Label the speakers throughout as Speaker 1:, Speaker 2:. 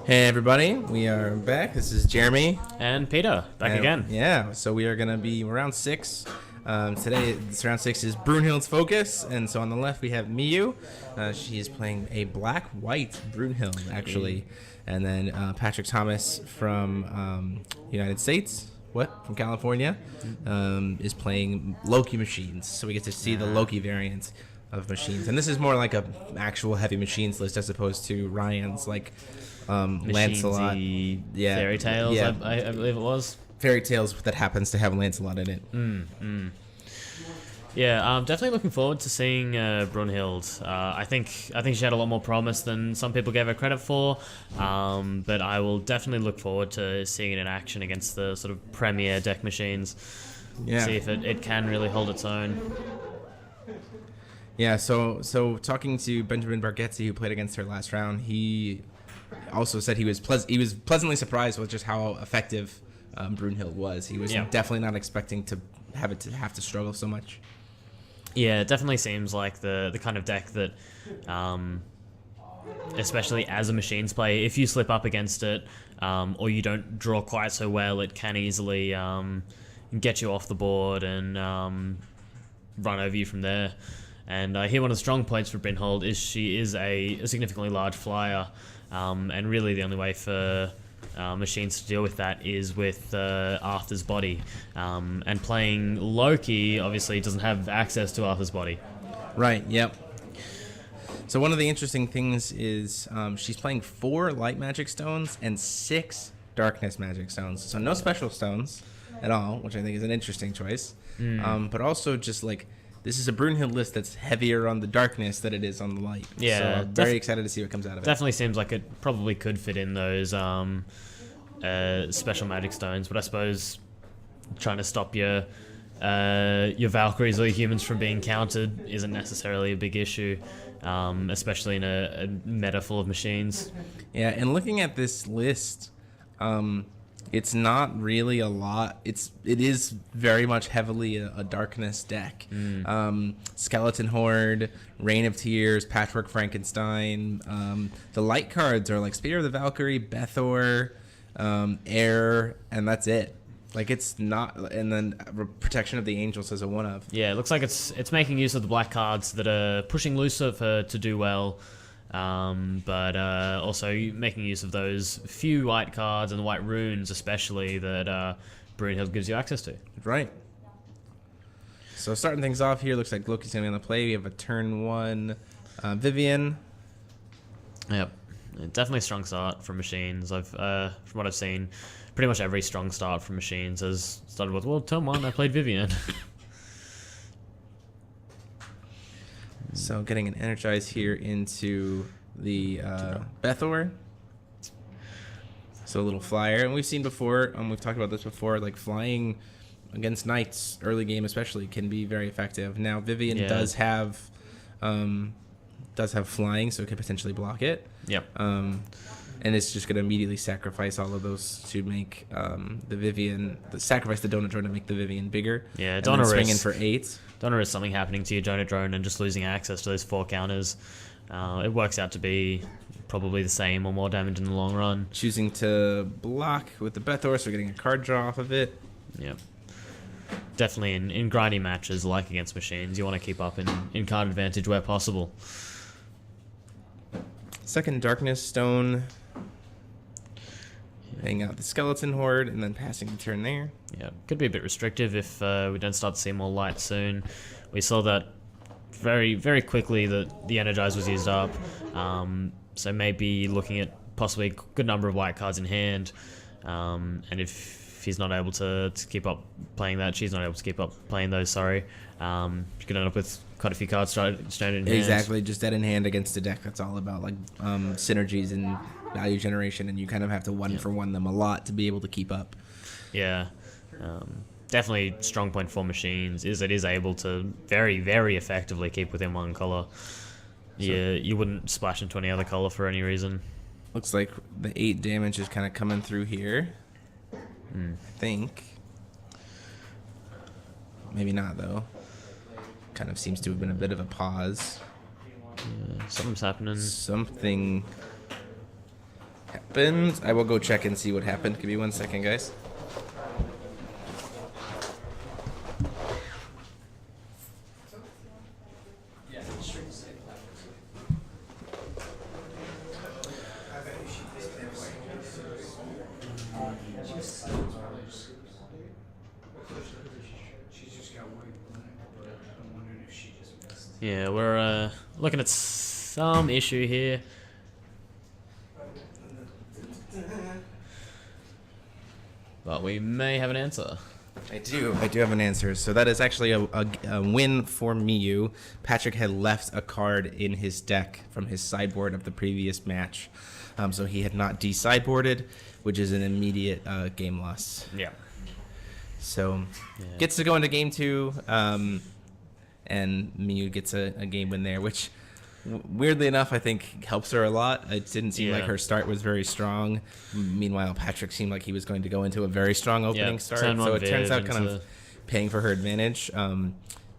Speaker 1: Hey everybody, we are back. This is Jeremy.
Speaker 2: And Peter, back again.
Speaker 1: Yeah, so we are going to be round 6. Today, this round 6 is Brunhild's focus, and so on the left we have Miyu. She is playing a black-white Brunhild, actually. And then Patrick Thomas from United States, from California, is playing Loki machines. So we get to see the Loki variant of machines. And this is more like a actual heavy machines list as opposed to Ryan's, like... Lancelot,
Speaker 2: Fairy Tales, yeah. I believe it was.
Speaker 1: Fairy Tales that happens to have Lancelot in it.
Speaker 2: Yeah, I'm definitely looking forward to seeing Brunhild. I think she had a lot more promise than some people gave her credit for, but I will definitely look forward to seeing it in action against the sort of premier deck machines. Yeah. See if it can really hold its own.
Speaker 1: Yeah, so talking to Benjamin Bargetzi, who played against her last round, he also said he was pleasantly surprised with just how effective Brunhild was. He was definitely not expecting to have to struggle so much.
Speaker 2: Yeah, it definitely seems like the kind of deck that, especially as a machines player, if you slip up against it or you don't draw quite so well, it can easily get you off the board and run over you from there. And here one of the strong points for Brunhild is she is a significantly large flyer. And really the only way for machines to deal with that is with Arthur's body. And playing Loki obviously doesn't have access to Arthur's body.
Speaker 1: Right, yep. So one of the interesting things is she's playing 4 light magic stones and 6 darkness magic stones. So no special stones at all, which I think is an interesting choice. But also just like... This is a Brunhild list that's heavier on the darkness than it is on the light.
Speaker 2: Yeah,
Speaker 1: so I'm very excited to see what comes out of it.
Speaker 2: Definitely seems like it probably could fit in those special magic stones, but I suppose trying to stop your Valkyries or your humans from being countered isn't necessarily a big issue, especially in a meta full of machines. Yeah,
Speaker 1: and looking at this list, it's not really a lot. It is very much heavily a darkness deck. Skeleton Horde, Reign of Tears, Patchwork Frankenstein. The light cards are like Spear of the Valkyrie, Bethor, Air, and that's it. Like it's not, and then Protection of the Angels as a one of.
Speaker 2: Yeah, it looks like it's making use of the black cards that are pushing Lucifer to do well. But also making use of those few white cards and the white runes especially that Brunhild gives you access to.
Speaker 1: Right. So starting things off here, looks like Loki's going to be on the play. We have a turn 1 Vivian.
Speaker 2: Yep. Definitely a strong start from machines. From what I've seen, pretty much every strong start from machines has started with, well, turn 1 I played Vivian.
Speaker 1: So getting an Energize here into the Bethor. So a little flyer. And we've seen before, we've talked about this before, like flying against knights, early game especially, can be very effective. Now Vivian does have flying, so it could potentially block it.
Speaker 2: Yep.
Speaker 1: And it's just going to immediately sacrifice all of those to make the Vivian, sacrifice the Donut Drone to make the Vivian bigger.
Speaker 2: Yeah,
Speaker 1: Donut swing in for 8.
Speaker 2: Don't risk something happening to your Donut Drone and just losing access to those 4 counters. It works out to be probably the same or more damage in the long run.
Speaker 1: Choosing to block with the Bethor, so getting a card draw off of it.
Speaker 2: Yep. Definitely in grindy matches like against machines, you want to keep up in card advantage where possible.
Speaker 1: Second Darkness Stone. Hang out the Skeleton Horde and then passing the turn there.
Speaker 2: Yeah, could be a bit restrictive if we don't start to see more light soon. We saw that very, very quickly that the Energize was used up. So maybe looking at possibly a good number of white cards in hand. And if he's not able to keep up playing that, she's not able to keep up playing those, sorry. You could end up with quite a few cards stranded in hand.
Speaker 1: Exactly, just dead in hand against a deck that's all about like synergies and value generation, and you kind of have to one-for-one them a lot to be able to keep up.
Speaker 2: Yeah. Definitely strong point for machines is it is able to very, very effectively keep within one color. Yeah, you wouldn't splash into any other color for any reason.
Speaker 1: Looks like the 8 damage is kind of coming through here. I think. Maybe not, though. Kind of seems to have been a bit of a pause.
Speaker 2: Yeah, something's happening.
Speaker 1: Something happened. I will go check and see what happened. Give me 1 second, guys.
Speaker 2: Yeah, we're looking at some issue here. But we may have an answer.
Speaker 1: I do have an answer. So that is actually a win for Miyu. Patrick had left a card in his deck from his sideboard of the previous match. So he had not de-sideboarded, which is an immediate game loss.
Speaker 2: Yeah.
Speaker 1: So gets to go into game 2, and Miyu gets a game win there, which weirdly enough I think helps her a lot. It didn't seem like her start was very strong. Meanwhile, Patrick seemed like he was going to go into a very strong opening start. So it turns out kind of paying for her advantage.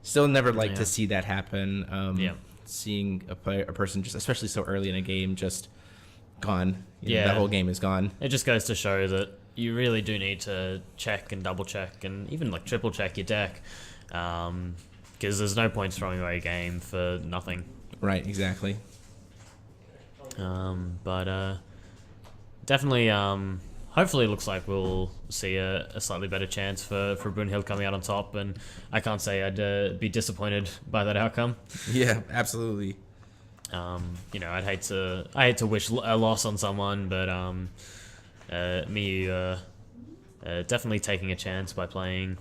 Speaker 1: Still never like to see that happen. Seeing a person just, especially so early in a game, just gone. You know, that whole game is gone.
Speaker 2: It just goes to show that you really do need to check and double check and even like triple check your deck, because there's no point throwing away a game for nothing.
Speaker 1: Right, exactly.
Speaker 2: But definitely, hopefully it looks like we'll see a slightly better chance for Brunhild coming out on top, and I can't say I'd be disappointed by that outcome.
Speaker 1: Yeah, absolutely.
Speaker 2: You know, I hate to wish a loss on someone, but Miyu definitely taking a chance by playing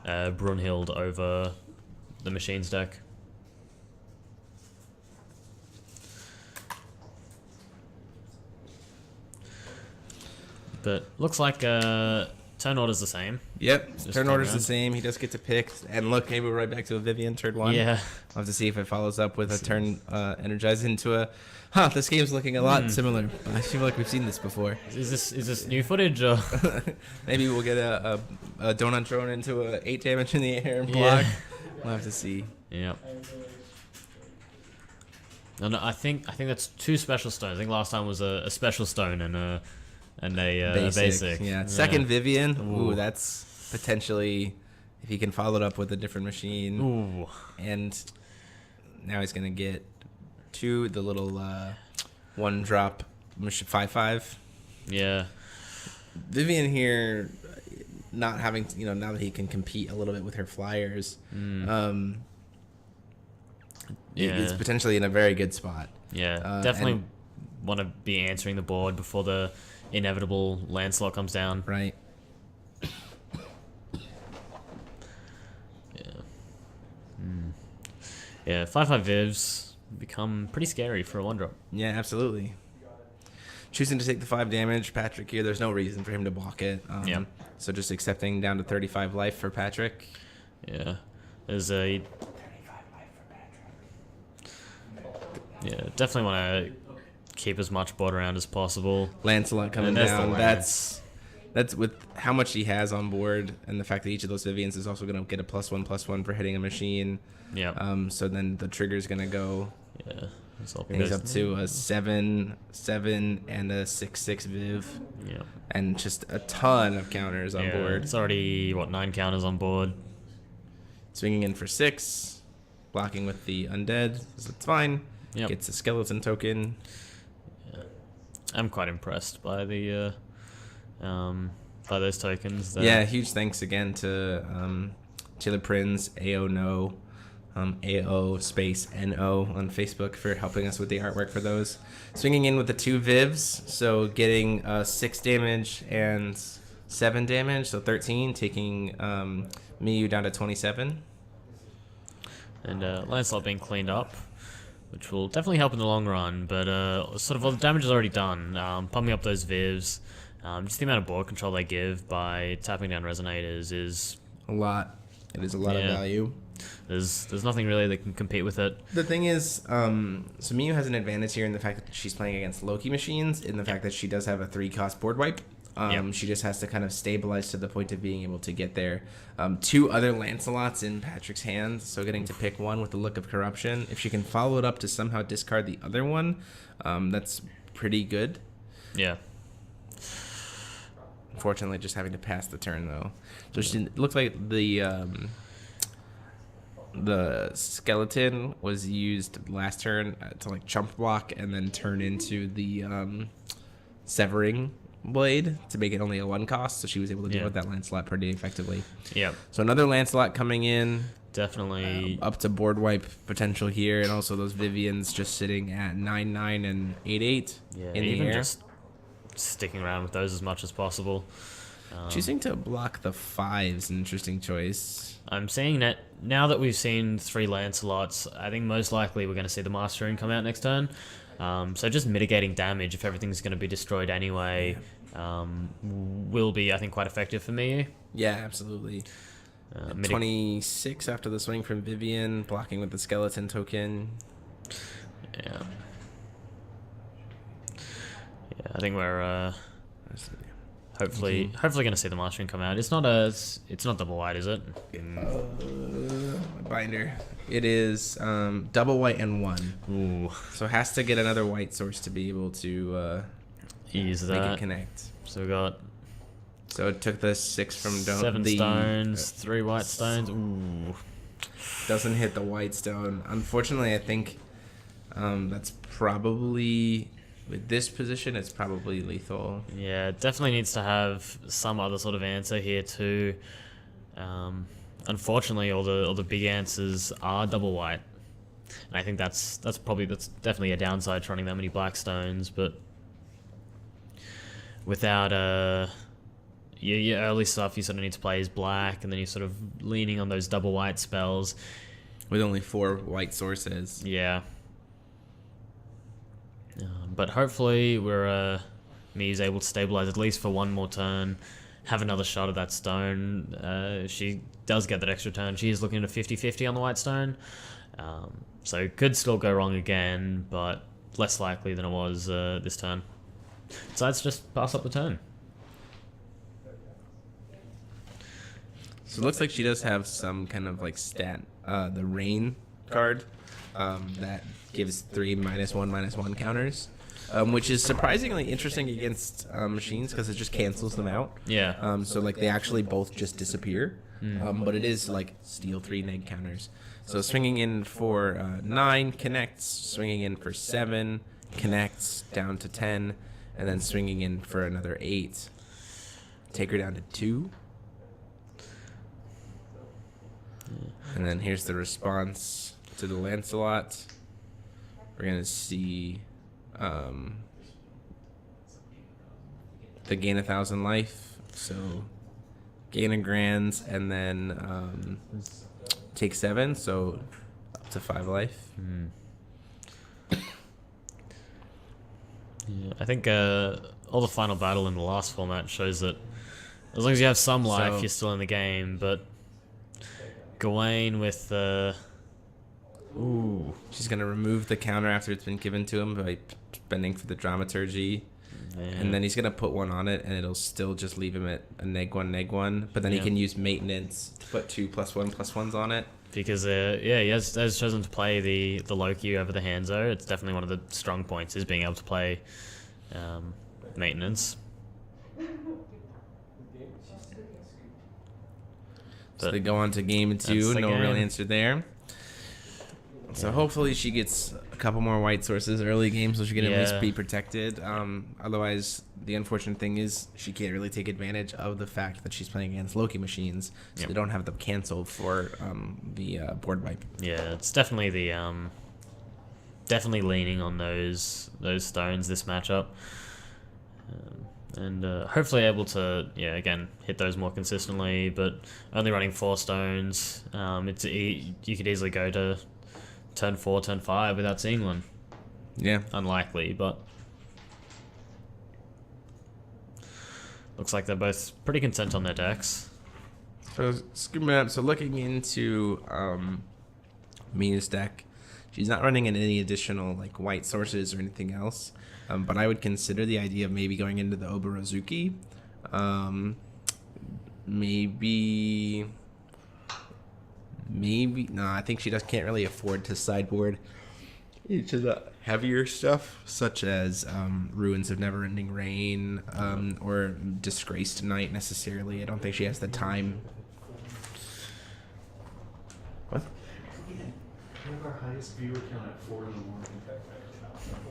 Speaker 2: Brunhild over the Machines deck. But looks like turn order's the same.
Speaker 1: Yep, turn order's the same. He does get to pick. And look, maybe we're right back to a Vivian turn 1.
Speaker 2: Yeah.
Speaker 1: I'll have to see if it follows up with a turn energized into a... this game's looking a lot similar. I feel like we've seen this before.
Speaker 2: Is this new footage? Or?
Speaker 1: Maybe we'll get a donut drone into a 8 damage in the air and block.
Speaker 2: Yeah.
Speaker 1: We'll have to see.
Speaker 2: Yep. No, I think that's 2 special stones. I think last time was a special stone and a basic.
Speaker 1: Yeah. Second Vivian. Ooh, that's potentially, if he can follow it up with a different machine.
Speaker 2: Ooh.
Speaker 1: And now he's gonna get 2, the little 1-drop 5/5.
Speaker 2: Yeah.
Speaker 1: Vivian here, not having now that he can compete a little bit with her flyers, it's potentially in a very good spot.
Speaker 2: Yeah, definitely want to be answering the board before the inevitable land slot comes down.
Speaker 1: Right.
Speaker 2: Yeah, 5/5 Vivs become pretty scary for a 1-drop.
Speaker 1: Yeah, absolutely. Choosing to take the 5 damage, Patrick here. There's no reason for him to block it. So just accepting down to 35 life for Patrick.
Speaker 2: Yeah, there's a.
Speaker 1: 35 life for Patrick.
Speaker 2: Yeah, definitely want to keep as much board around as possible.
Speaker 1: Lancelot coming down. That's with how much he has on board, and the fact that each of those Vivians is also going to get a +1/+1 for hitting a machine.
Speaker 2: Yeah.
Speaker 1: So then the trigger's going to go.
Speaker 2: Yeah.
Speaker 1: And he's up to a 7/7 and a 6/6 Viv.
Speaker 2: Yeah.
Speaker 1: And just a ton of counters on board.
Speaker 2: It's already 9 counters on board.
Speaker 1: Swinging in for 6, blocking with the undead, so it's fine.
Speaker 2: Yep.
Speaker 1: Gets a skeleton token.
Speaker 2: Yeah. I'm quite impressed by the by those tokens.
Speaker 1: Yeah, huge thanks again to Taylor Prinz, AO No, AO space NO on Facebook for helping us with the artwork for those. Swinging in with the 2 Vivs, so getting 6 damage and 7 damage, so 13, taking Miyu down to 27.
Speaker 2: And Lancelot being cleaned up, which will definitely help in the long run, but sort of all the damage is already done. Pumping up those Vivs, just the amount of board control they give by tapping down Resonators is...
Speaker 1: A lot. It is a lot of value.
Speaker 2: There's nothing really that can compete with it.
Speaker 1: The thing is, so Miyu has an advantage here in the fact that she's playing against Loki machines, in the fact that she does have a 3-cost board wipe.
Speaker 2: Yep.
Speaker 1: She just has to kind of stabilize to the point of being able to get there. 2 other Lancelots in Patrick's hands, so getting to pick one with the Look of Corruption. If she can follow it up to somehow discard the other one, that's pretty good.
Speaker 2: Yeah.
Speaker 1: Unfortunately, just having to pass the turn though. So it looked like the skeleton was used last turn to like chump block and then turn into the severing blade to make it only a 1 cost. So she was able to deal with that Lancelot pretty effectively.
Speaker 2: Yeah.
Speaker 1: So another Lancelot coming in.
Speaker 2: Definitely
Speaker 1: Up to board wipe potential here, and also those Vivians just sitting at 9/9 and 8/8 in the
Speaker 2: even
Speaker 1: air.
Speaker 2: just sticking around with those as much as possible.
Speaker 1: Choosing to block the 5 is an interesting choice.
Speaker 2: I'm seeing that now that we've seen 3 Lancelots, I think most likely we're going to see the Master Rune come out next turn. So just mitigating damage if everything's going to be destroyed anyway will be, I think, quite effective for me.
Speaker 1: Yeah, absolutely. 26 after the swing from Vivian, blocking with the skeleton token.
Speaker 2: Yeah. Yeah, I think we're hopefully going to see the Master Rune come out. It's not double white, is it?
Speaker 1: My binder. It is double white and 1.
Speaker 2: Ooh.
Speaker 1: So it has to get another white source to be able to
Speaker 2: Use
Speaker 1: make
Speaker 2: that.
Speaker 1: it connect.
Speaker 2: So we got
Speaker 1: So it took the 6 from
Speaker 2: 7 stones, 3 white stones. Ooh.
Speaker 1: Doesn't hit the white stone. Unfortunately, I think that's probably, with this position, it's probably lethal.
Speaker 2: Yeah, it definitely needs to have some other sort of answer here too. Unfortunately, all the big answers are double white, and I think that's definitely a downside to running that many black stones. But without your early stuff, you sort of need to play as black, and then you're sort of leaning on those double white spells.
Speaker 1: With only 4 white sources.
Speaker 2: Yeah. But hopefully Mia's able to stabilize at least for 1 more turn, have another shot at that stone. She does get that extra turn. She is looking at a 50-50 on the white stone. So it could still go wrong again, but less likely than it was this turn. So let's just pass up the turn.
Speaker 1: So it looks like she does have some kind of like stat, the rain card, that gives 3 -1/-1 counters, which is surprisingly interesting against machines because it just cancels them out.
Speaker 2: Yeah.
Speaker 1: So like they actually both just disappear, but it is like steal 3 neg counters. So swinging in for 9 connects, swinging in for 7 connects down to 10, and then swinging in for another 8, take her down to 2. And then here's the response to the Lancelot. We're going to see the gain 1,000 life. So gain a grand and then take 7. So up to 5 life.
Speaker 2: Yeah, I think all the final battle in the last format shows that as long as you have some life,
Speaker 1: So-
Speaker 2: you're still in the game. But Gawain with ooh,
Speaker 1: She's going to remove the counter after it's been given to him by spending for the dramaturgy. And then he's going to put 1 on it, and it'll still just leave him at a neg 1. But then he can use maintenance to put 2 +1/+1s on it.
Speaker 2: because he has chosen to play the Loki over the Hanzo. It's definitely one of the strong points is being able to play maintenance.
Speaker 1: So they go on to game 2.
Speaker 2: the
Speaker 1: No real
Speaker 2: game.
Speaker 1: answer there. So hopefully she gets a couple more white sources early game so she can at least be protected. Otherwise, the unfortunate thing is she can't really take advantage of the fact that she's playing against Loki machines, so they don't have the cancel for the board wipe.
Speaker 2: Yeah, it's definitely the definitely leaning on those stones this matchup, and hopefully able to again hit those more consistently. But only running 4 stones, you could easily go to turn 4, turn 5 without seeing one.
Speaker 1: Yeah.
Speaker 2: Unlikely, but looks like they're both pretty content on their decks.
Speaker 1: So skimming up, so looking into Mia's deck, she's not running in any additional like white sources or anything else. But I would consider the idea of maybe going into the Oborozuki Maybe no. I think she just can't really afford to sideboard each of the heavier stuff, such as Ruins of Neverending Rain or Disgraced Night necessarily. I don't think she has the time. What?
Speaker 3: We have our highest viewer count at 4 in the morning.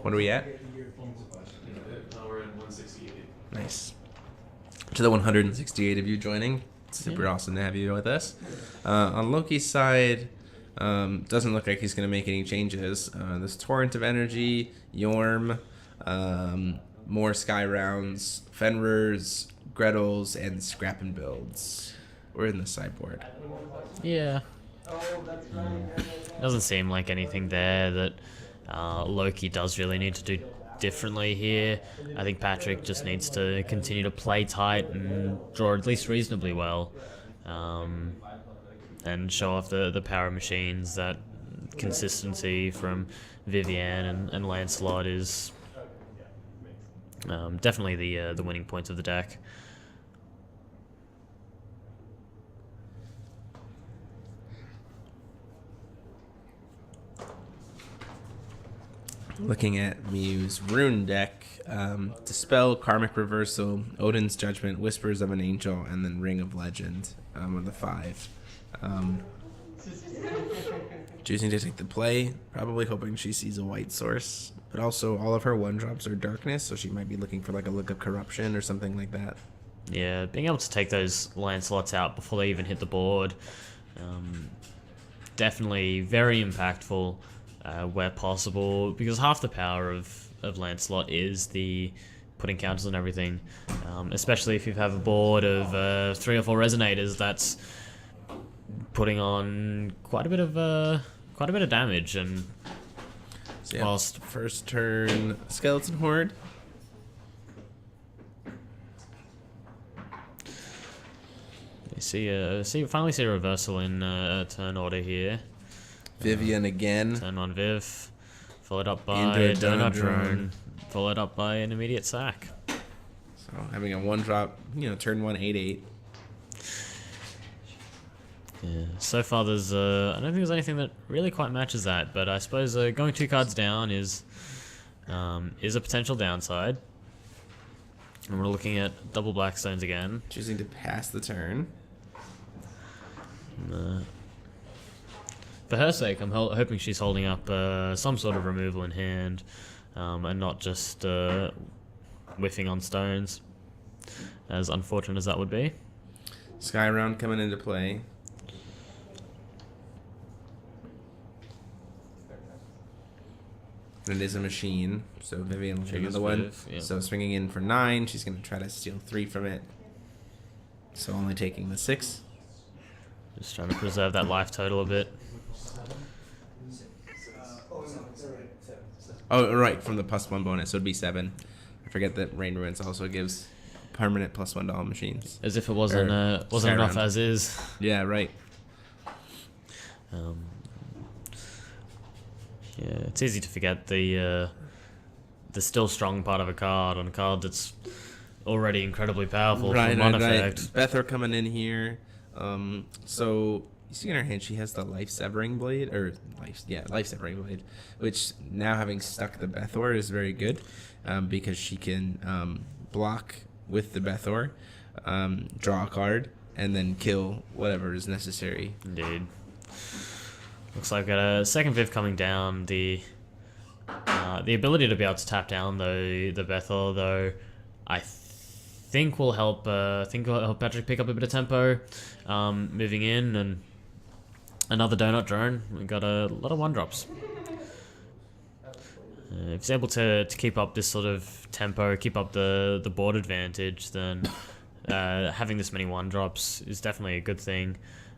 Speaker 1: What are we at?
Speaker 3: Now we're at 168.
Speaker 1: Nice. To the 168 of you joining. Super awesome to have you with us. On Loki's side, doesn't look like he's going to make any changes. This Torrent of Energy, Yorm, more Sky Rounds, Fenrir's, Gretel's, and Scrap and Builds. We're in the sideboard.
Speaker 2: Yeah. Doesn't seem like anything there that Loki does really need to do differently here. I think Patrick just needs to continue to play tight and draw at least reasonably well, and show off the power of machines. That consistency from Vivienne and Lancelot is definitely the winning points of the deck.
Speaker 1: Looking at Mew's Rune deck, Dispel, Karmic Reversal, Odin's Judgment, Whispers of an Angel, and then Ring of Legend are the 5. Choosing to take the play, probably hoping she sees a white source, but also all of her 1-drops are darkness, so she might be looking for like a Look of Corruption or something like that.
Speaker 2: Yeah, being able to take those Lancelots out before they even hit the board, definitely very impactful. Where possible, because half the power of Lancelot is the putting counters on everything, especially if you have a board of 3 or 4 resonators. That's putting on quite a bit of damage. And
Speaker 1: so yeah,
Speaker 2: whilst
Speaker 1: first turn Skeleton Horde,
Speaker 2: you finally see a reversal in turn order here.
Speaker 1: Vivienne again.
Speaker 2: Turn 1 Viv, followed up by
Speaker 1: Into a
Speaker 2: Donut
Speaker 1: Donut
Speaker 2: Drone, followed up by an immediate sack.
Speaker 1: So having a 1-drop, turn 1 8/8.
Speaker 2: Yeah. So far, there's I don't think there's anything that really quite matches that, but I suppose going 2 cards down is a potential downside. And we're looking at double Blackstones again.
Speaker 1: Choosing to pass the turn.
Speaker 2: For her sake, I'm hoping she's holding up some sort of removal in hand, and not just whiffing on stones, as unfortunate as that would be.
Speaker 1: Sky Round coming into play. And it is a machine, so Vivienne will take another one.
Speaker 2: Yeah.
Speaker 1: So swinging in for 9, she's going to try to steal 3 from it. So only taking the 6.
Speaker 2: Just trying to preserve that life total a bit.
Speaker 1: Oh, right, from the +1 bonus, so it'd be 7. I forget that Rain Ruins also gives permanent +1 to all machines.
Speaker 2: As if it wasn't enough as is.
Speaker 1: Yeah, right.
Speaker 2: Yeah, it's easy to forget the still strong part of a card on a card that's already incredibly powerful from one effect.
Speaker 1: Bethor coming in here. So you see in her hand she has the Life Severing Blade, Life Severing Blade, which now having stuck the Bethor is very good, because she can block with the Bethor, draw a card, and then kill whatever is necessary.
Speaker 2: Indeed. Looks like got a second Viv coming down. The ability to be able to tap down the Bethel, though, I think will help. Patrick pick up a bit of tempo, moving in, and another Donut Drone. We got a lot of 1-drops. If he's able to keep up this sort of tempo, keep up the board advantage, then having this many 1-drops is definitely a good thing.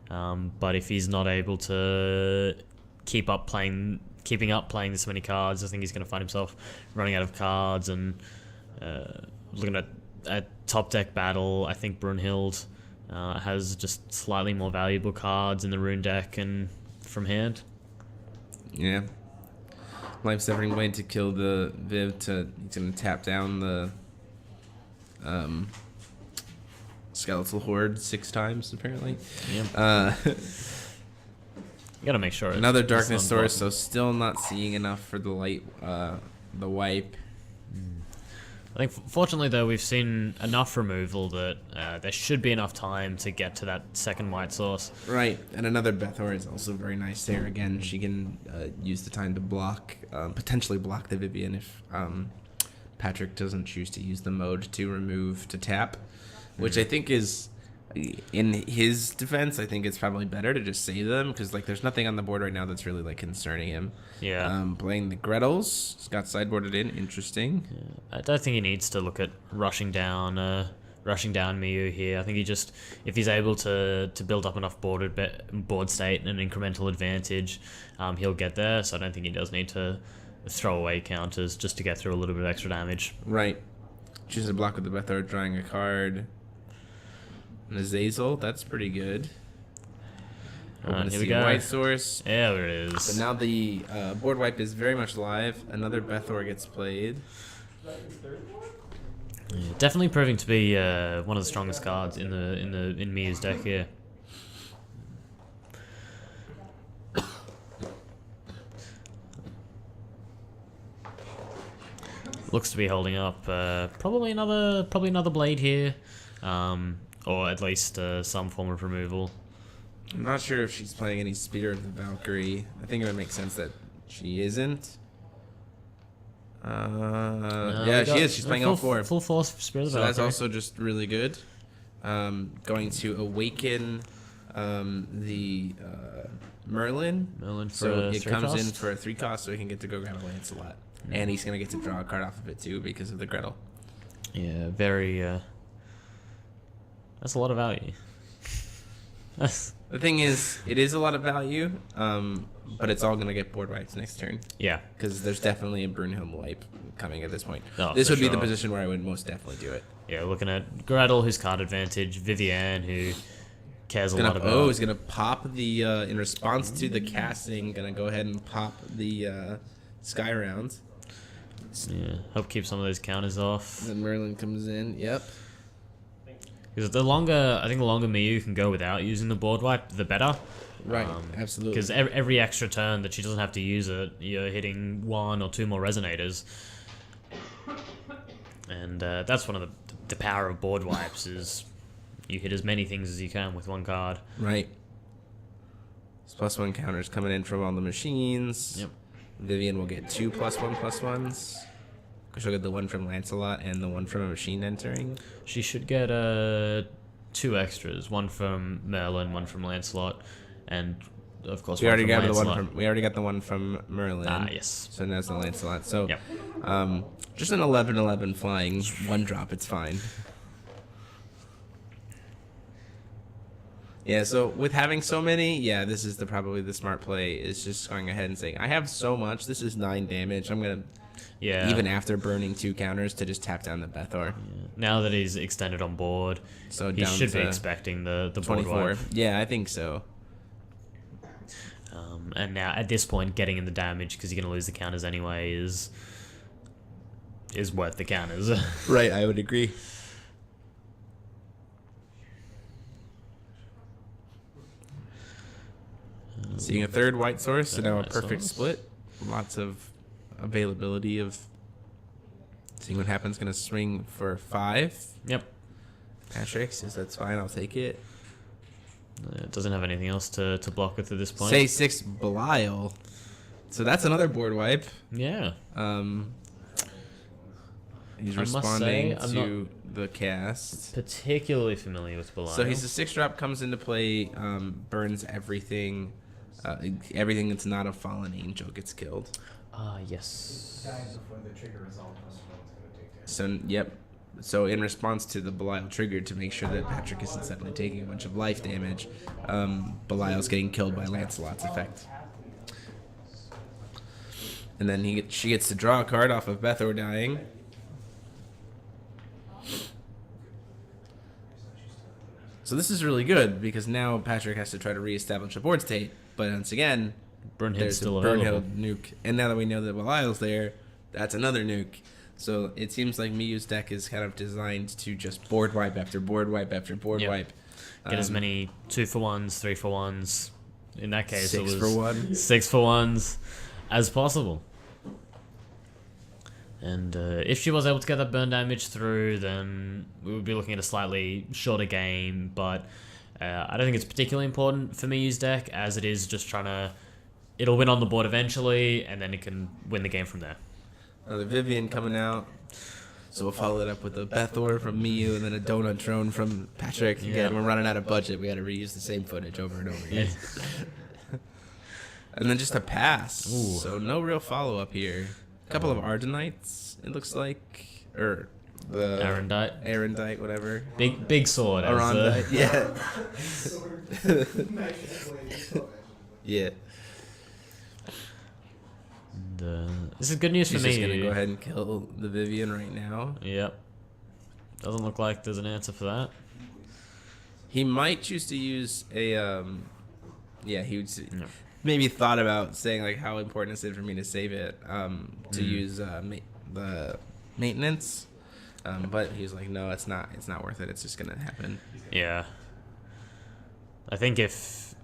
Speaker 2: But if he's not able to keeping up playing this many cards, I think he's going to find himself running out of cards. And looking at top deck battle, I think Brunhild has just slightly more valuable cards in the Rune deck and from hand.
Speaker 1: Yeah. Life Severing Blade to kill the Viv. He's going to tap down the skeletal horde 6 times apparently.
Speaker 2: Yeah. You gotta make sure.
Speaker 1: Another
Speaker 2: it's
Speaker 1: darkness
Speaker 2: on
Speaker 1: source,
Speaker 2: block.
Speaker 1: so still not seeing enough for the light, the wipe.
Speaker 2: I think fortunately though we've seen enough removal that there should be enough time to get to that second white source.
Speaker 1: Right, and another Bethor is also very nice there. Again, she can use the time to block, potentially block the Vivian if Patrick doesn't choose to use the mode to remove to tap, which I think is, in his defense, I think it's probably better to just save them because like there's nothing on the board right now that's really like concerning him.
Speaker 2: Yeah.
Speaker 1: Playing the Grettles, it's got sideboarded in. Interesting.
Speaker 2: I don't think he needs to look at rushing down Miyu here. I think he just, if he's able to build up enough board state and an incremental advantage, he'll get there. So I don't think he does need to throw away counters just to get through a little bit of extra damage.
Speaker 1: Right. Choose a block with the Bethor, drawing a card. And Azazel, that's pretty good.
Speaker 2: Here we go.
Speaker 1: White source.
Speaker 2: Yeah, there it is.
Speaker 1: So now the board wipe is very much live. Another Bethor gets played.
Speaker 2: Yeah, definitely proving to be one of the strongest cards in Miyu's deck here. Looks to be holding up. Probably another blade here, or at least some form of removal.
Speaker 1: I'm not sure if she's playing any Speeder of the Valkyrie. I think it would make sense that she isn't. Yeah, she is. She's playing all 4.
Speaker 2: Full force Spirit of
Speaker 1: So
Speaker 2: the
Speaker 1: that's
Speaker 2: Valkyrie.
Speaker 1: also just really good. Going to awaken the Merlin.
Speaker 2: Merlin for
Speaker 1: So
Speaker 2: a
Speaker 1: it
Speaker 2: 3
Speaker 1: comes
Speaker 2: cost.
Speaker 1: in for a 3 cost, so he can get to go grab a Lancelot. And he's going to get to draw a card off of it too because of the Gretel.
Speaker 2: Yeah, very. That's a lot of value.
Speaker 1: The thing is, it is a lot of value, but it's all going to get board wipes next turn.
Speaker 2: Yeah.
Speaker 1: Because there's definitely a Brunhild wipe coming at this point.
Speaker 2: Oh,
Speaker 1: This
Speaker 2: for
Speaker 1: would be the
Speaker 2: sure.
Speaker 1: position where I would most definitely do it.
Speaker 2: Yeah, looking at Gretel, who's card advantage, Vivienne, who cares a lot about.
Speaker 1: Oh, he's going to pop the, in response to the casting, going to go ahead and pop the Sky Round.
Speaker 2: Yeah, help keep some of those counters off.
Speaker 1: Then Merlin comes in, yep.
Speaker 2: Because the longer Miyu can go without using the board wipe, the better.
Speaker 1: Right, absolutely.
Speaker 2: Because every extra turn that she doesn't have to use it, you're hitting 1 or 2 more resonators. And that's one of the power of board wipes is you hit as many things as you can with 1 card.
Speaker 1: Right. This +1 counters coming in from all the machines.
Speaker 2: Yep.
Speaker 1: Vivian will get 2 +1/+1s. She'll get the 1 from Lancelot and the 1 from a machine entering.
Speaker 2: She should get 2 extras, 1 from Merlin, 1 from Lancelot, and of course
Speaker 1: We
Speaker 2: one
Speaker 1: already
Speaker 2: from
Speaker 1: got the
Speaker 2: Lancelot.
Speaker 1: one from. We already got the one from Merlin.
Speaker 2: Ah, yes.
Speaker 1: So now it's the Lancelot. So,
Speaker 2: Yep.
Speaker 1: just an 11/11 flying 1 drop. It's fine. Yeah. So with having so many, yeah, this is probably the smart play. Is just going ahead and saying, I have so much. This is 9 damage. I'm gonna.
Speaker 2: Yeah.
Speaker 1: Even after burning 2 counters to just tap down the Bethor.
Speaker 2: Now that he's extended on board,
Speaker 1: So
Speaker 2: he
Speaker 1: down
Speaker 2: should be
Speaker 1: to
Speaker 2: expecting the board
Speaker 1: 24.
Speaker 2: wipe.
Speaker 1: Yeah, I think so.
Speaker 2: And now at this point, getting in the damage because you're going to lose the counters anyway is worth the counters.
Speaker 1: Right, I would agree. Seeing a 3rd white source, so now a
Speaker 2: White
Speaker 1: perfect
Speaker 2: source.
Speaker 1: split. Lots of availability of seeing what happens. Gonna swing for 5.
Speaker 2: Yep.
Speaker 1: Patrick says that's fine, I'll take it.
Speaker 2: It doesn't have anything else to block with at this point.
Speaker 1: Say 6 Belial. So that's another board wipe.
Speaker 2: Yeah.
Speaker 1: He's
Speaker 2: I must
Speaker 1: responding
Speaker 2: say, I'm
Speaker 1: to the cast.
Speaker 2: Particularly familiar with Belial.
Speaker 1: So he's a 6-drop, comes into play, burns everything. Everything that's not a fallen angel gets killed.
Speaker 2: Ah, yes.
Speaker 3: Dies before the trigger resolve plus one's gonna take damage.
Speaker 1: So, yep. So in response to the Belial trigger, to make sure that Patrick isn't suddenly taking a bunch of life damage, Belial's getting killed by Lancelot's effect. And then she gets to draw a card off of Bethor dying. So this is really good, because now Patrick has to try to reestablish a board state. But once again,
Speaker 2: Brunhild's
Speaker 1: there's
Speaker 2: still
Speaker 1: a
Speaker 2: available.
Speaker 1: Brunhild nuke. And now that we know that Belial's there, that's another nuke. So it seems like Miyu's deck is kind of designed to just board wipe after board wipe after board
Speaker 2: Yep.
Speaker 1: wipe.
Speaker 2: Get as many 2-for-1s, 3-for-1s. In that case, it was
Speaker 1: 6-for-1.
Speaker 2: 6-for-1s as possible. And if she was able to get that burn damage through, then we would be looking at a slightly shorter game. But I don't think it's particularly important for Miyu's deck, as it is just trying to... It'll win on the board eventually, and then it can win the game from there.
Speaker 1: Another Vivian coming out. So we'll follow it up with a Bethor from Miyu and then a Donut Drone from Patrick.
Speaker 2: Yeah.
Speaker 1: Again, we're running out of budget. We got to reuse the same footage over and over again. And then just a pass.
Speaker 2: Ooh.
Speaker 1: So no real follow-up here. A couple of Ardenites, it looks like. Or the... Arendite, whatever.
Speaker 2: Big sword.
Speaker 1: Arendite, yeah. Yeah.
Speaker 2: This is good news
Speaker 1: She's
Speaker 2: for me.
Speaker 1: just going to go ahead and kill the Vivian right now.
Speaker 2: Yep. Doesn't look like there's an answer for that.
Speaker 1: He might choose to use a... yeah, he would...
Speaker 2: No.
Speaker 1: Maybe thought about saying like how important is it for me to save it to use the maintenance, but he was like, no, it's not worth it. It's just gonna happen.
Speaker 2: Yeah. I think if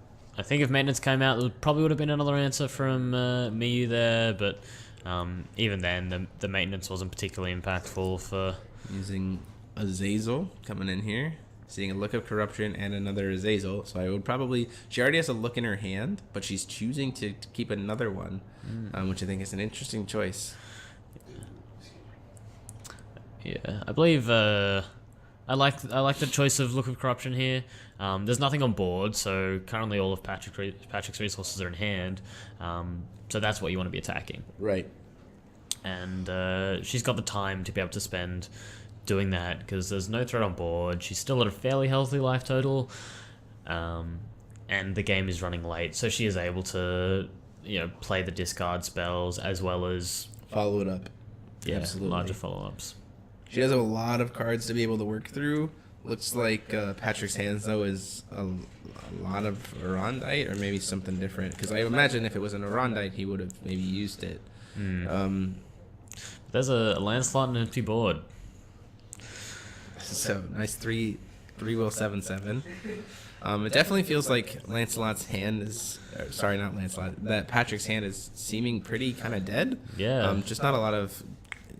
Speaker 2: maintenance came out, there probably would have been another answer from Miyu there, but even then, the maintenance wasn't particularly impactful for...
Speaker 1: Using Azazel coming in here, seeing a Look of Corruption and another Azazel. So I would probably... She already has a Look in her hand, but she's choosing to keep another one, which I think is an interesting choice.
Speaker 2: Yeah, I believe I like the choice of Look of Corruption here. There's nothing on board, so currently all of Patrick's resources are in hand. So that's what you want to be attacking.
Speaker 1: Right.
Speaker 2: And she's got the time to be able to spend doing that because there's no threat on board. She's still at a fairly healthy life total, and the game is running late, so she is able to play the discard spells as well as
Speaker 1: Follow it up.
Speaker 2: yeah,
Speaker 1: Absolutely.
Speaker 2: larger follow-ups.
Speaker 1: She does have a lot of cards to be able to work through. Looks like Patrick's hands, though, is a lot of Arendite or maybe something different. Because I imagine if it was an Arendite, he would have maybe used it.
Speaker 2: There's a land slot and an empty board.
Speaker 1: So, nice 3 will 7/7. It definitely feels like Lancelot's hand is... sorry, not Lancelot. That Patrick's hand is seeming pretty kind of dead.
Speaker 2: Yeah.
Speaker 1: Just not a lot of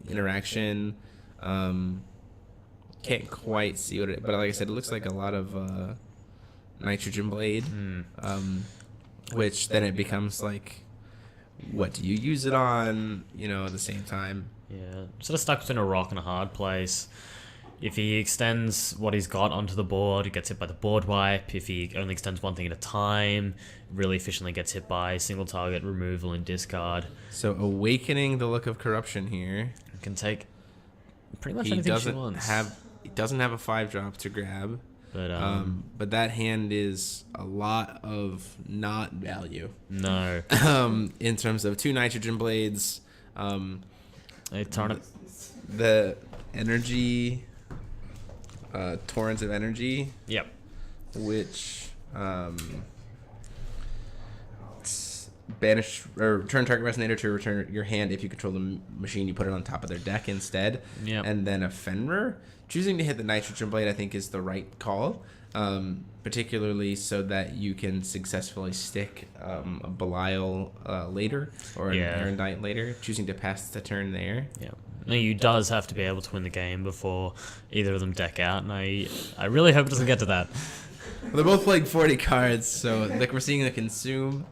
Speaker 1: interaction. Can't quite see what it... But like I said, it looks like a lot of Nitrogen Blade. Which then it becomes like... What do you use it on, at the same time?
Speaker 2: Yeah, sort of stuck between a rock and a hard place. If he extends what he's got onto the board, he gets hit by the board wipe. If he only extends one thing at a time, really efficiently gets hit by single target removal and discard.
Speaker 1: So awakening the Look of Corruption here.
Speaker 2: Can take pretty much
Speaker 1: He
Speaker 2: anything she
Speaker 1: doesn't
Speaker 2: wants.
Speaker 1: doesn't have a 5-drop to grab. But that hand is a lot of not value.
Speaker 2: No.
Speaker 1: In terms of 2 Nitrogen Blades,
Speaker 2: They turn it.
Speaker 1: the energy, torrents of energy,
Speaker 2: Yep.
Speaker 1: which banish or return target resonator to return your hand if you control the machine. You put it on top of their deck instead.
Speaker 2: Yep.
Speaker 1: And then a Fenrir. Choosing to hit the Nitrogen Blade, I think, is the right call, particularly so that you can successfully stick a Belial later or an
Speaker 2: Yeah.
Speaker 1: Arendite later. Choosing to pass the turn there.
Speaker 2: Yeah. Now you does have to be able to win the game before either of them deck out, and I really hope it doesn't get to that.
Speaker 1: Well, they're both playing 40 cards, so like we're seeing the consume.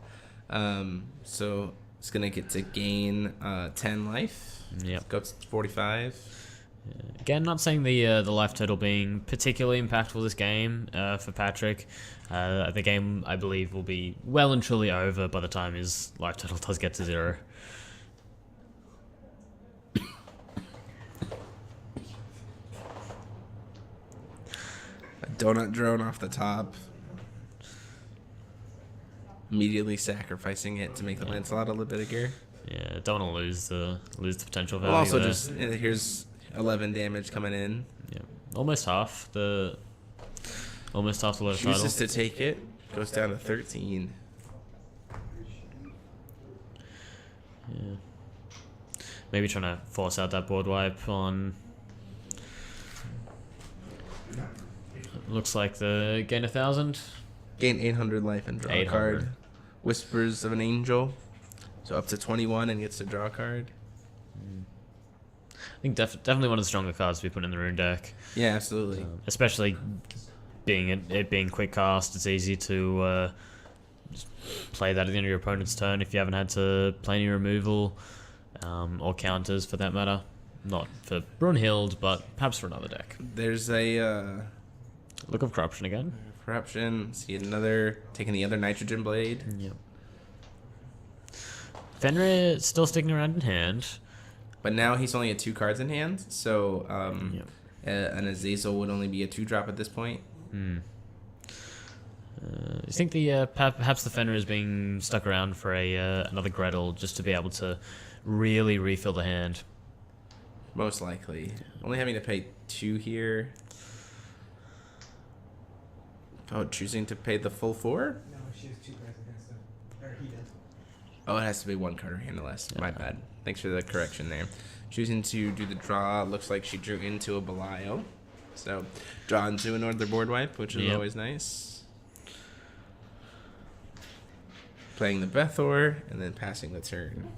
Speaker 1: So it's gonna get to gain 10 life.
Speaker 2: Yep.
Speaker 1: Go up to 45.
Speaker 2: Again, not saying the life total being particularly impactful this game for Patrick. The game, I believe, will be well and truly over by the time his life total does get to 0.
Speaker 1: A donut drone off the top. Immediately sacrificing it to make the Lancelot a little bit bigger.
Speaker 2: Yeah, don't want to lose the potential value.
Speaker 1: Well, also
Speaker 2: there.
Speaker 1: just here's 11 damage coming in.
Speaker 2: Yeah, almost half the load of title.
Speaker 1: Chooses to take it. Goes down to 13.
Speaker 2: Yeah. Maybe trying to force out that board wipe on... Looks like the gain 1,000.
Speaker 1: Gain 800 life and draw a
Speaker 2: 800.
Speaker 1: card. Whispers of an Angel. So up to 21 and gets to draw a card.
Speaker 2: I think definitely one of the stronger cards to be put in the rune deck.
Speaker 1: Yeah, absolutely.
Speaker 2: Especially being it being quick cast, it's easy to just play that at the end of your opponent's turn if you haven't had to play any removal or counters for that matter. Not for Brunhild, but perhaps for another deck.
Speaker 1: There's a
Speaker 2: Look of Corruption again.
Speaker 1: Corruption. See another taking the other Nitrogen Blade.
Speaker 2: Yep. Fenrir still sticking around in hand.
Speaker 1: But now he's only at 2 cards in hand, so
Speaker 2: Yep.
Speaker 1: an Azazel would only be a 2-drop at this point.
Speaker 2: You think the perhaps the Fenrir is being stuck around for a another Gretel just to be able to really refill the hand?
Speaker 1: Most likely. Only having to pay 2 here. Oh, choosing to pay the full 4?
Speaker 4: No, she has 2 cards against him. Or he does.
Speaker 1: Oh, it has to be 1 card or hand or less. My
Speaker 2: Yeah.
Speaker 1: bad. Thanks for the correction there. Choosing to do the draw. Looks like she drew into a Belial. So, draw into another board wipe, which is
Speaker 2: Yep.
Speaker 1: always nice. Playing the Bethor, and then passing the turn.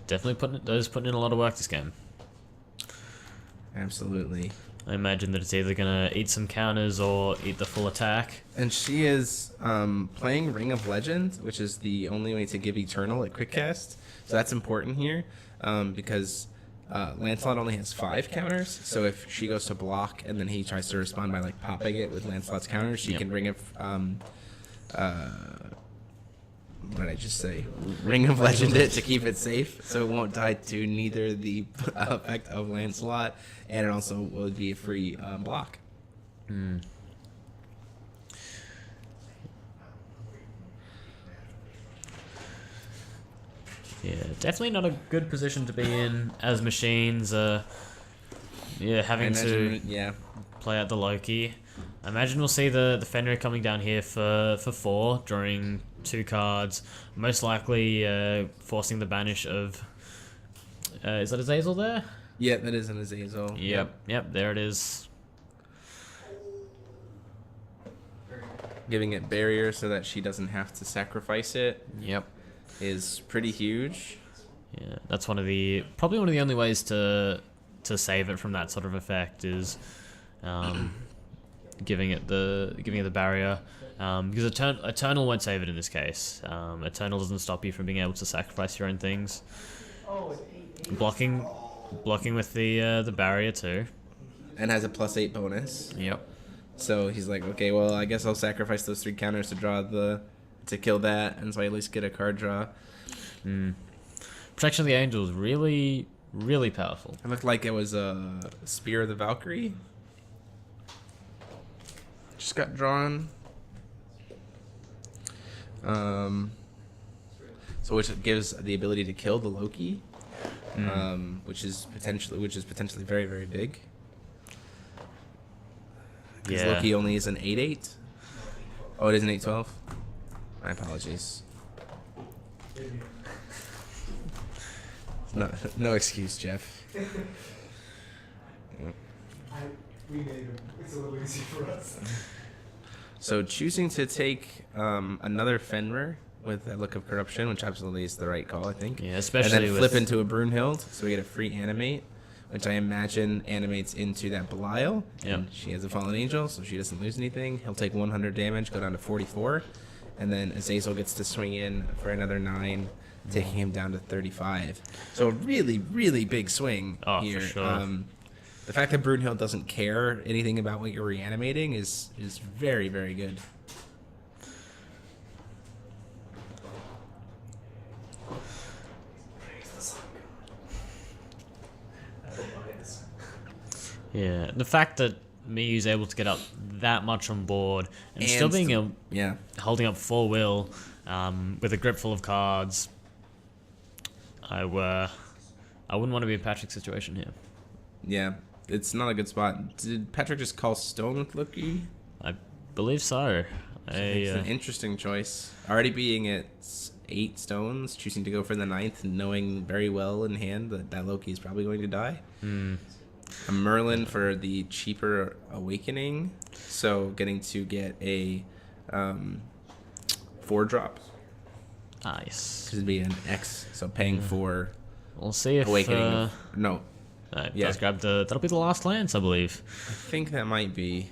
Speaker 2: Definitely putting in a lot of work this game.
Speaker 1: Absolutely.
Speaker 2: I imagine that it's either gonna eat some counters or eat the full attack.
Speaker 1: And she is playing Ring of Legend, which is the only way to give Eternal at quick cast. So that's important here because Lancelot only has 5 counters. So if she goes to block and then he tries to respond by like popping it with Lancelot's counters, she can Ring of what did I just say? Ring of Legend it to keep it safe, so it won't die to neither the effect of Lancelot, and it also would be a free block.
Speaker 2: Yeah, definitely not a good position to be in as machines. Having to
Speaker 1: Yeah.
Speaker 2: play out the Loki. I imagine we'll see the Fenrir coming down here for 4, drawing 2 cards. Most likely forcing the banish of... is that Azazel there?
Speaker 1: Yeah, that is an Azazel.
Speaker 2: Yep, there it is.
Speaker 1: Giving it barrier so that she doesn't have to sacrifice it
Speaker 2: Yep.
Speaker 1: is pretty huge.
Speaker 2: Yeah, that's probably one of the only ways to save it from that sort of effect is giving it the barrier. Because Eternal won't save it in this case. Eternal doesn't stop you from being able to sacrifice your own things. Blocking with the barrier too.
Speaker 1: And has a +8 bonus.
Speaker 2: Yep.
Speaker 1: So he's like, okay, well, I guess I'll sacrifice those 3 counters to kill that, and so I at least get a card draw.
Speaker 2: Protection of the Angel is really, really powerful.
Speaker 1: It looked like it was a Spear of the Valkyrie. Just got drawn. So which gives the ability to kill the Loki, which is potentially very, very big. Because
Speaker 2: Yeah.
Speaker 1: Loki only is an 8/8. Oh, it is an 8/12. My apologies. No excuse, Jeff.
Speaker 4: We made him. It's a little easy for us.
Speaker 1: So choosing to take another Fenrir with a Look of Corruption, which absolutely is the right call, I think.
Speaker 2: Yeah, especially
Speaker 1: and then
Speaker 2: with...
Speaker 1: flip into a Brunhild, so we get a free animate, which I imagine animates into that Belial.
Speaker 2: Yep.
Speaker 1: And she has a Fallen Angel, so she doesn't lose anything. He'll take 100 damage, go down to 44, and then Azazel gets to swing in for another 9, taking him down to 35. So a really, really big swing here.
Speaker 2: For sure.
Speaker 1: The fact that Brunhild doesn't care anything about what you're reanimating is very, very good.
Speaker 2: Yeah, the fact that Miyu's able to get up that much on board and still being holding up 4 will with a grip full of cards, I wouldn't want to be in Patrick's situation here.
Speaker 1: Yeah, it's not a good spot. Did Patrick just call Stone with Loki?
Speaker 2: I believe so.
Speaker 1: It's an interesting choice. Already being at 8 stones, choosing to go for the 9th, knowing very well in hand that Loki is probably going to die. A Merlin for the cheaper Awakening, so getting to get a 4-drop.
Speaker 2: Nice.
Speaker 1: Because it'd be an X, so paying for
Speaker 2: We'll see if
Speaker 1: Awakening. No,
Speaker 2: yeah, does grab that'll be the last lance, I believe.
Speaker 1: I think that might be.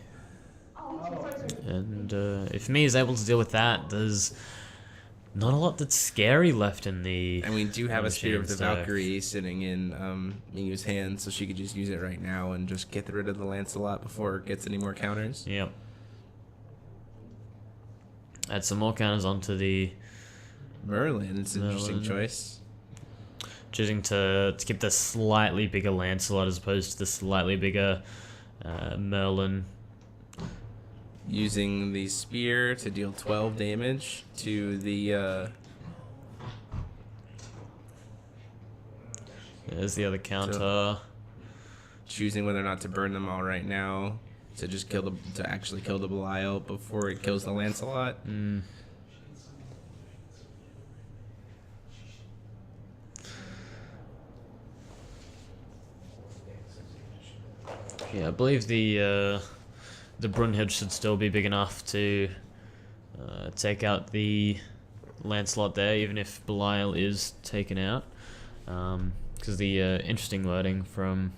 Speaker 2: And if me is able to deal with that, there's not a lot that's scary left in the.
Speaker 1: And we do have a Spear of the
Speaker 2: machine, so-
Speaker 1: Valkyrie sitting in Miyu's hand, so she could just use it right now and just get rid of the Lancelot before it gets any more counters.
Speaker 2: Yep. Add some more counters onto the.
Speaker 1: Merlin, it's an interesting
Speaker 2: Merlin.
Speaker 1: choice.
Speaker 2: Choosing to keep the slightly bigger Lancelot as opposed to the slightly bigger Merlin.
Speaker 1: Using the spear to deal 12 damage to the
Speaker 2: There's the other counter.
Speaker 1: choosing whether or not to burn them all right now to just actually kill the Belial before it kills the Lancelot.
Speaker 2: Yeah, I believe the Brunhild should still be big enough to take out the Lancelot there, even if Belial is taken out. Because the interesting wording from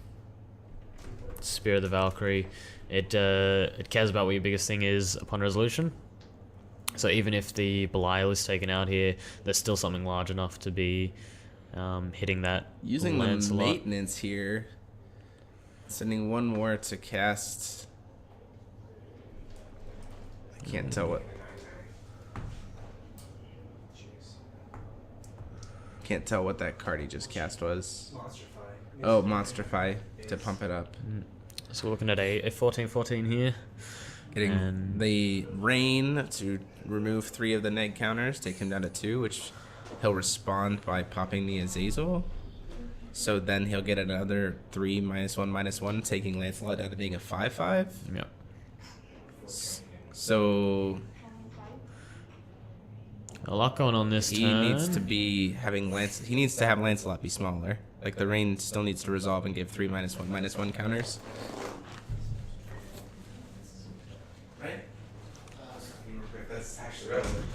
Speaker 2: Spear of the Valkyrie, it cares about what your biggest thing is upon resolution. So even if the Belial is taken out here, there's still something large enough to be hitting that
Speaker 1: Using the
Speaker 2: Lancelot.
Speaker 1: maintenance here, sending one more to cast. I can't tell what. Can't tell what that card he just cast was. Oh, Monsterfy to pump it up.
Speaker 2: So we're looking at a 14-14 here.
Speaker 1: Getting
Speaker 2: And-
Speaker 1: the Rain to remove 3 of the neg counters, take him down to 2, which he'll respond by popping the Azazel. So then he'll get another 3 -1/-1, taking Lancelot down to being a 5/5.
Speaker 2: Yep.
Speaker 1: So
Speaker 2: A lot going on this
Speaker 1: he
Speaker 2: turn.
Speaker 1: needs to be having he needs to have Lancelot be smaller. Like the Rain still needs to resolve and give 3 -1/-1 counters. Right? That's actually relevant.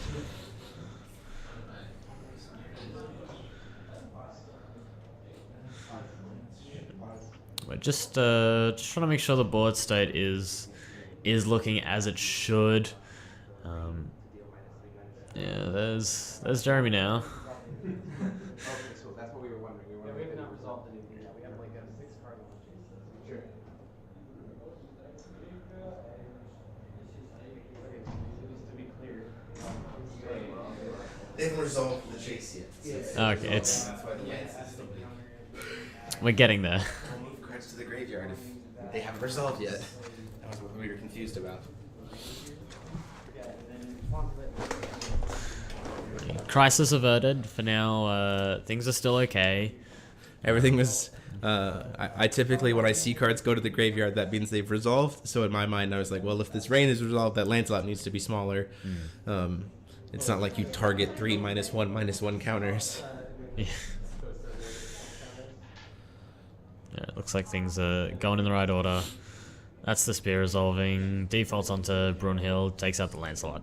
Speaker 2: We're just trying to make sure the board state is looking as it should. Yeah, there's Jeremy now.
Speaker 4: Okay, so that's what we were wondering. We have not resolved anything yet. We have like a 6-card launch. Sure. Okay, so just to be clear.
Speaker 1: They haven't resolved the chase yet.
Speaker 2: Okay, it's we're getting there.
Speaker 1: We'll move cards to the graveyard if they haven't resolved yet. That was what we were confused about.
Speaker 2: Crisis averted. For now, things are still okay.
Speaker 1: Everything was. I typically, when I see cards go to the graveyard, that means they've resolved. So in my mind, I was like, well, if this Rain is resolved, that Lancelot needs to be smaller. It's not like you target 3 -1/-1 counters.
Speaker 2: Yeah. Yeah, it looks like things are going in the right order. That's the spear resolving. Defaults onto Brunhild, takes out the Lancelot.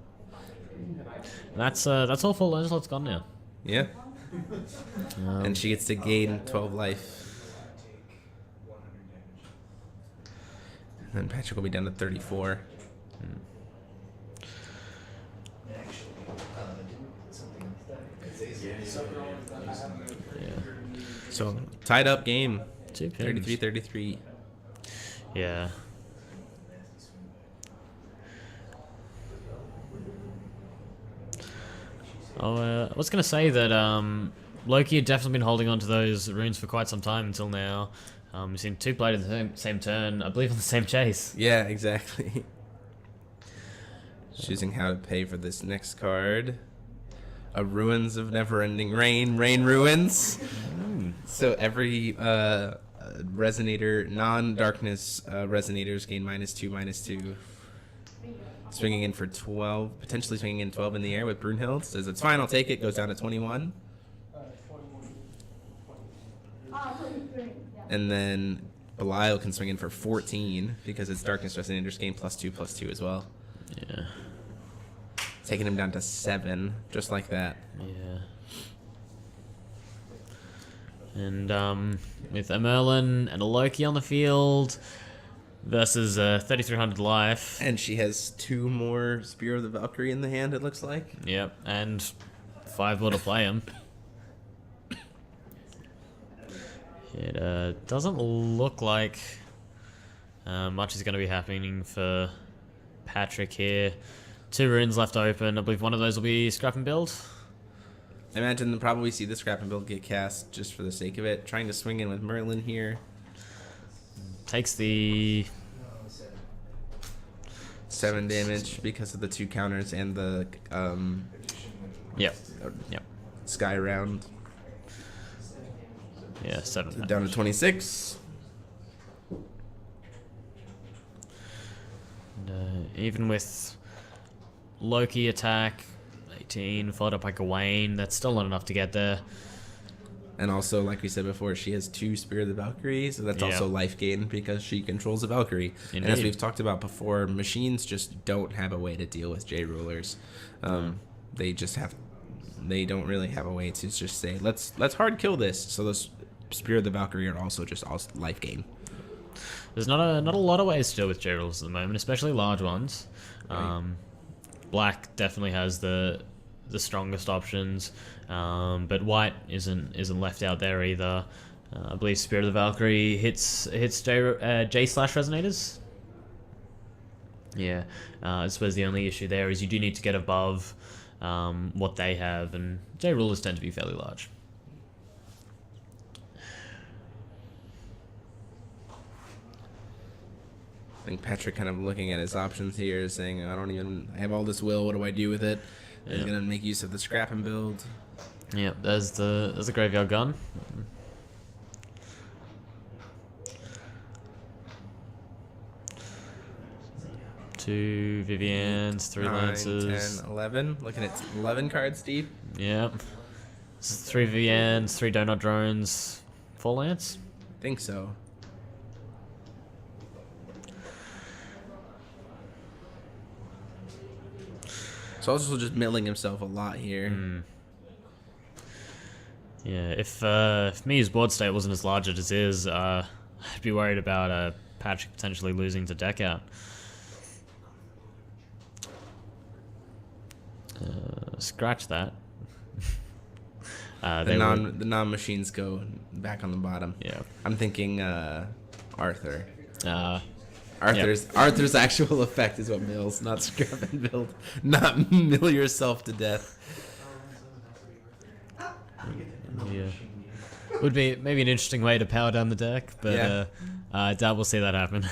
Speaker 2: That's all for Lancelot's gone now.
Speaker 1: Yeah. And she gets to gain 12 life. And then Patrick will be down to 34.
Speaker 2: Yeah.
Speaker 1: So tied up game.
Speaker 2: 2 pins.
Speaker 1: 33-33.
Speaker 2: Yeah. Oh, I was gonna say that Loki had definitely been holding on to those runes for quite some time until now. We've seen 2 played at the same turn, I believe on the same chase.
Speaker 1: Yeah, exactly. Choosing how to pay for this next card. A Ruins of Never-Ending Rain. Rain Ruins. So every resonator, non-darkness resonators gain -2/-2. swinging in for 12, potentially swinging in 12 in the air with Brunhild. Says it's fine, I'll take it. Goes down to 21. And then Belial can swing in for 14 because it's Darkness Resonators game +2/+2 as well.
Speaker 2: Yeah.
Speaker 1: Taking him down to 7, just like that.
Speaker 2: Yeah. And with a Merlin and a Loki on the field versus 3,300 life.
Speaker 1: And she has 2 more Spear of the Valkyrie in the hand, it looks like.
Speaker 2: Yep, and 5 more to play him. It doesn't look like much is going to be happening for Patrick here. 2 runes left open. I believe one of those will be Scrap and Build.
Speaker 1: I imagine they'll probably see the Scrap and Build get cast just for the sake of it. Trying to swing in with Merlin here.
Speaker 2: Takes the
Speaker 1: 7 damage because of the 2 counters and the
Speaker 2: Yep.
Speaker 1: Sky Round.
Speaker 2: Yeah, 7.
Speaker 1: Down to 26.
Speaker 2: And, even with Loki attack, 18, followed up by Gawain, that's still not enough to get there.
Speaker 1: And also, like we said before, she has 2 Spear of the Valkyrie, so that's also life gain because she controls the Valkyrie.
Speaker 2: Indeed.
Speaker 1: And as we've talked about before, machines just don't have a way to deal with J-Rulers. They don't really have a way to just say, let's hard kill this. So those Spear of the Valkyrie are also just life gain.
Speaker 2: There's not a lot of ways to deal with J-Rules at the moment, especially large ones.
Speaker 1: Right.
Speaker 2: Black definitely has the strongest options, but white isn't left out there either. I believe Spirit of the Valkyrie hits J/Resonators. Yeah, I suppose the only issue there is you do need to get above what they have, and J-Rulers tend to be fairly large.
Speaker 1: I think Patrick kind of looking at his options here, saying, I have all this will, what do I do with it? He's going to make use of the Scrap and Build.
Speaker 2: Yep, there's the Graveyard Gun. 2 Vivians, 3
Speaker 1: 9,
Speaker 2: Lances.
Speaker 1: 10, 11. Looking at 11 cards deep.
Speaker 2: Yep. 3 Vivians, 3 Donut Drones, 4 Lance.
Speaker 1: I think so. So also just milling himself a lot here.
Speaker 2: Yeah, if Mia's board state wasn't as large as it is, I'd be worried about Patrick potentially losing to deck out. Scratch that.
Speaker 1: The non-machines go back on the bottom.
Speaker 2: Yeah.
Speaker 1: I'm thinking Arthur.
Speaker 2: Arthur's
Speaker 1: Arthur's actual effect is what mills, not Scrap and Build. Not mill yourself to death.
Speaker 2: Yeah. Would be maybe an interesting way to power down the deck, but I doubt we'll see that happen.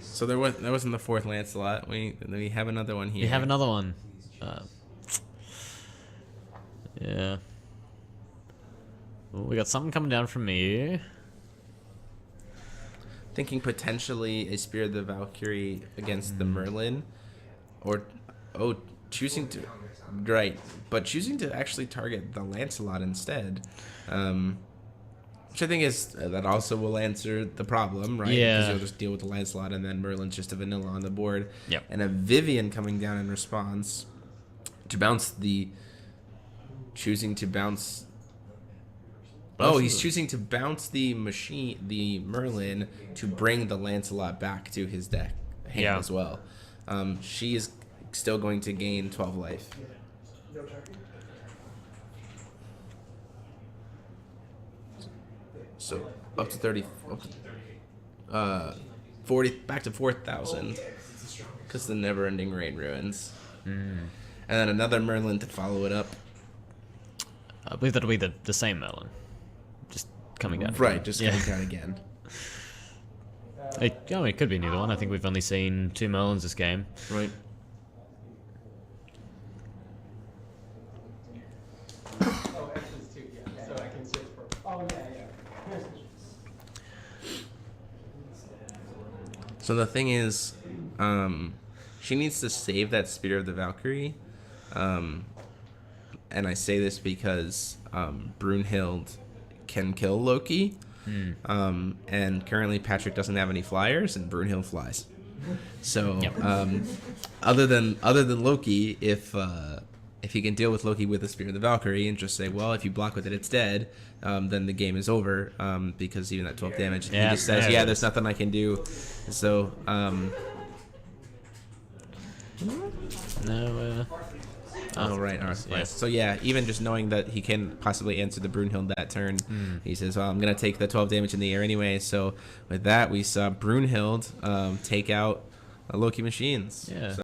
Speaker 1: So that wasn't the 4th Lancelot. We have another one here.
Speaker 2: We have another one. Yeah. Well, we got something coming down from me.
Speaker 1: Thinking potentially a Spear of the Valkyrie against the Merlin, or choosing to actually target the Lancelot instead, which I think is that also will answer the problem, right?
Speaker 2: Yeah.
Speaker 1: Because you'll just deal with the Lancelot and then Merlin's just a vanilla on the board.
Speaker 2: Yep.
Speaker 1: And a Vivian coming down in response to bounce choosing to bounce. He's choosing to bounce the Merlin to bring the Lancelot back to his hand as well. She is still going to gain 12 life. So up to 30, 40, back to 4,000, because the never-ending rain ruins. And then another Merlin to follow it up.
Speaker 2: I believe that'll be the same Merlin. Just coming down.
Speaker 1: Right, just coming down again.
Speaker 2: It could be neither one. I think we've only seen 2 Merlins this game.
Speaker 1: Right. So the thing is, she needs to save that Spear of the Valkyrie. And I say this because Brunhild can kill Loki. And currently Patrick doesn't have any flyers, and Brunhild flies. So other than Loki, if he can deal with Loki with the Spear of the Valkyrie and just say, well, if you block with it, it's dead, then the game is over, because even at 12 damage, he just says, there's nothing I can do. So, right. Yes. So even just knowing that he can possibly answer the Brunhild that turn, he says, well, I'm going to take the 12 damage in the air anyway. So with that, we saw Brunhild take out Loki machines.
Speaker 2: Yeah.
Speaker 1: So